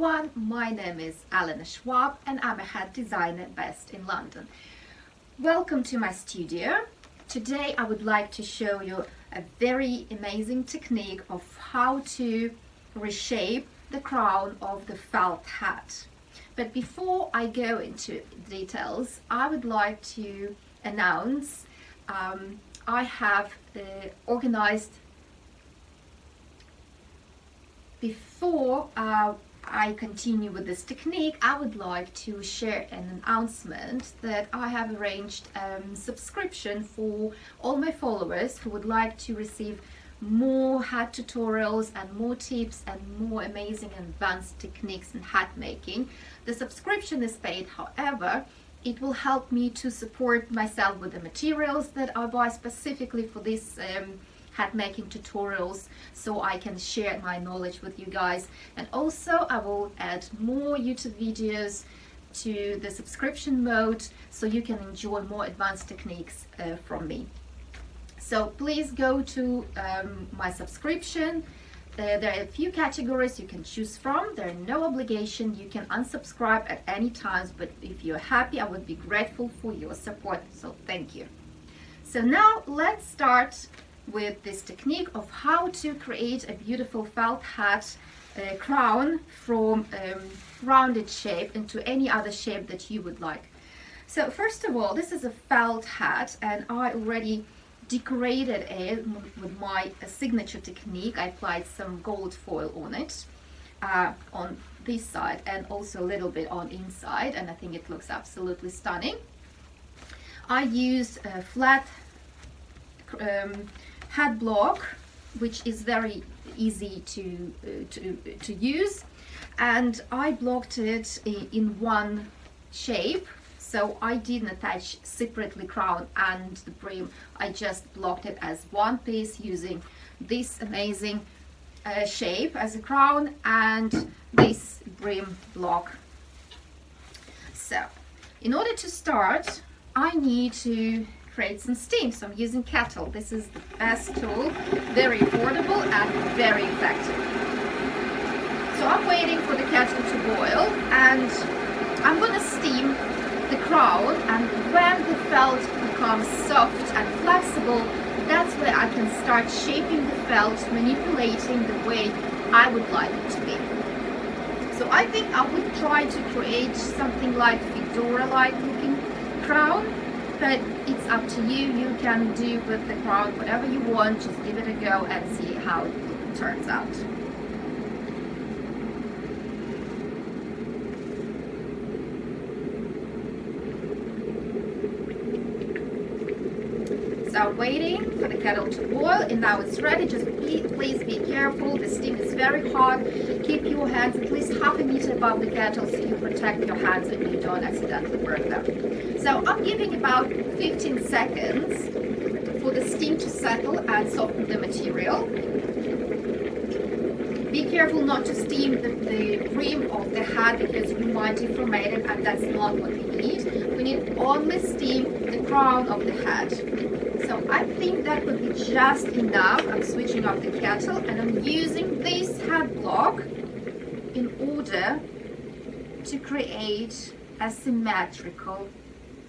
everyone, my name is Elena Shvab and I'm a head designer based in London. Welcome to my studio. Today I would like to show you a very amazing technique of how to reshape the crown of the felt hat. But before I go into details, I would like to announce I have organized. Before I continue with this technique, I would like to share an announcement that I have arranged subscription for all my followers who would like to receive more hat tutorials and more tips and more amazing advanced techniques in hat making. The subscription is paid, however, it will help me to support myself with the materials that I buy specifically for this hat making tutorials, so I can share my knowledge with you guys. And also I will add more YouTube videos to the subscription mode so you can enjoy more advanced techniques from me. So please go to my subscription. There are a few categories you can choose from. There are no obligation. You can unsubscribe at any time, but if you're happy, I would be grateful for your support, so thank you. So now let's start with this technique of how to create a beautiful felt hat crown from rounded shape into any other shape that you would like. So first of all, this is a felt hat and I already decorated it with my signature technique. I applied some gold foil on it on this side and also a little bit on inside, and I think it looks absolutely stunning. I used a flat hat block, which is very easy to use, and I blocked it in one shape, so I didn't attach separately crown and the brim. I just blocked it as one piece using this amazing shape as a crown and this brim block. So in order to start, I need to create some steam, so I'm using kettle. This is the best tool, very affordable and very effective. So I'm waiting for the kettle to boil and I'm going to steam the crown, and when the felt becomes soft and flexible, that's where I can start shaping the felt, manipulating the way I would like it to be. So I think I would try to create something like fedora-like looking crown, but it's up to you. You can do with the crown whatever you want. Just give it a go and see how it turns out. So I'm waiting for the kettle to boil and now it's ready. Just please be careful. The steam is very hot. Keep your hands at least half a meter above the kettle so you protect your hands and you don't accidentally burn them. So I'm giving about 15 seconds for the steam to settle and soften the material. Be careful not to steam the rim of the hat because you might deformate it, and that's not what we need. We need only steam the crown of the hat. So I think that would be just enough. I'm switching off the kettle and I'm using this hat block in order to create a symmetrical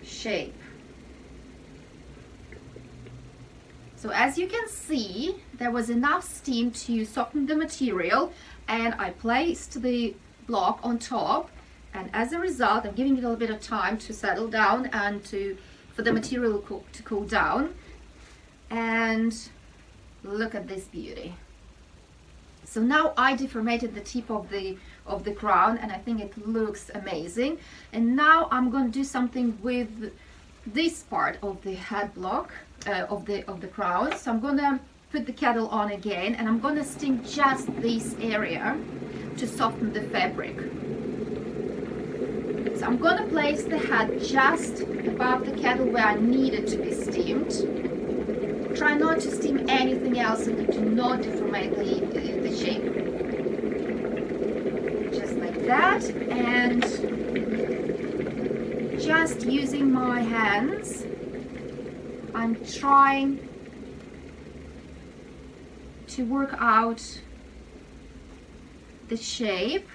shape. So as you can see, there was enough steam to soften the material, and I placed the block on top, and as a result I'm giving it a little bit of time to settle down and for the material to cool down. And look at this beauty. So now I deformated the tip of the crown and I think it looks amazing. And now I'm going to do something with this part of the hat block of the crown. So I'm going to put the kettle on again and I'm going to steam just this area to soften the fabric. So I'm going to place the hat just above the kettle where I need it to be steamed. Try not to steam anything else so that you do not deformate the shape. Just like that, and just using my hands, I'm trying to work out the shape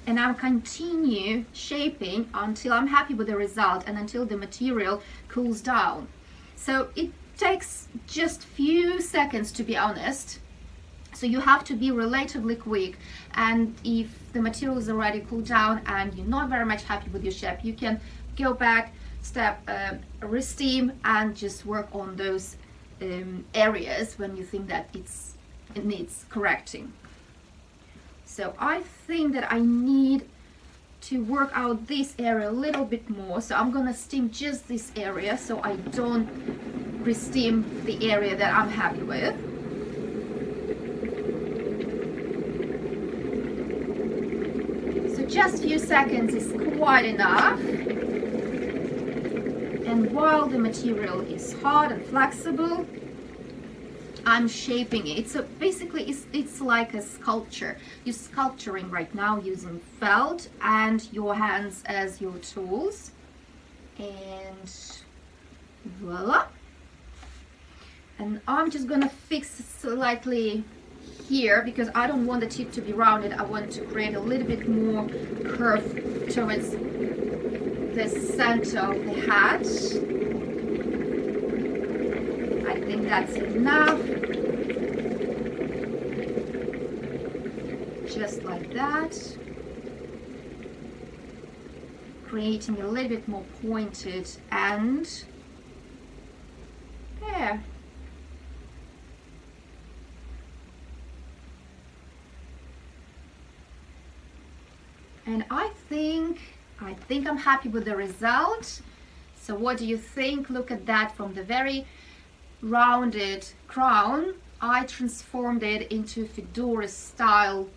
and I'll continue shaping until I'm happy with the result and until the material cools down. So it takes just few seconds, to be honest. So you have to be relatively quick, and if the material is already cooled down and you're not very much happy with your shape, you can go back, re-steam, and just work on those areas when you think that it needs correcting. So I think that I need to work out this area a little bit more, so I'm gonna steam just this area so I don't re-steam the area that I'm happy with. So just few seconds is quite enough. And while the material is hard and flexible, I'm shaping it. So basically it's like a sculpture. You're sculpturing right now using felt and your hands as your tools. And voila. And I'm just gonna fix it slightly here because I don't want the tip to be rounded. I want to create a little bit more curve towards the center of the hat. I think that's enough. Just like that. Creating a little bit more pointed end. There. And I think I'm happy with the result. So what do you think? Look at that. From the very rounded crown, I transformed it into a fedora style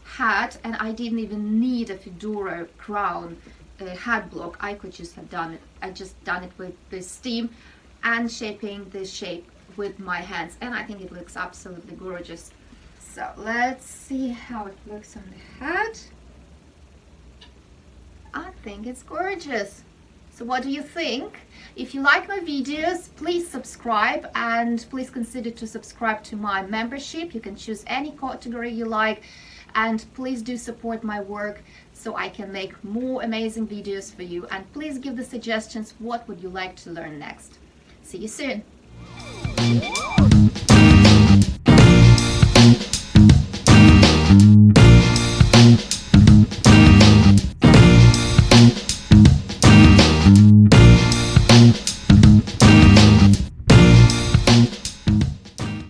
hat, and I didn't even need a fedora crown hat block. I could just have done it. I just done it with the steam and shaping the shape with my hands, and I think it looks absolutely gorgeous. So let's see how it looks on the hat. I think it's gorgeous. So what do you think? If you like my videos, please subscribe, and please consider to subscribe to my membership. You can choose any category you like, and please do support my work so I can make more amazing videos for you. And please give the suggestions, what would you like to learn next. See you soon.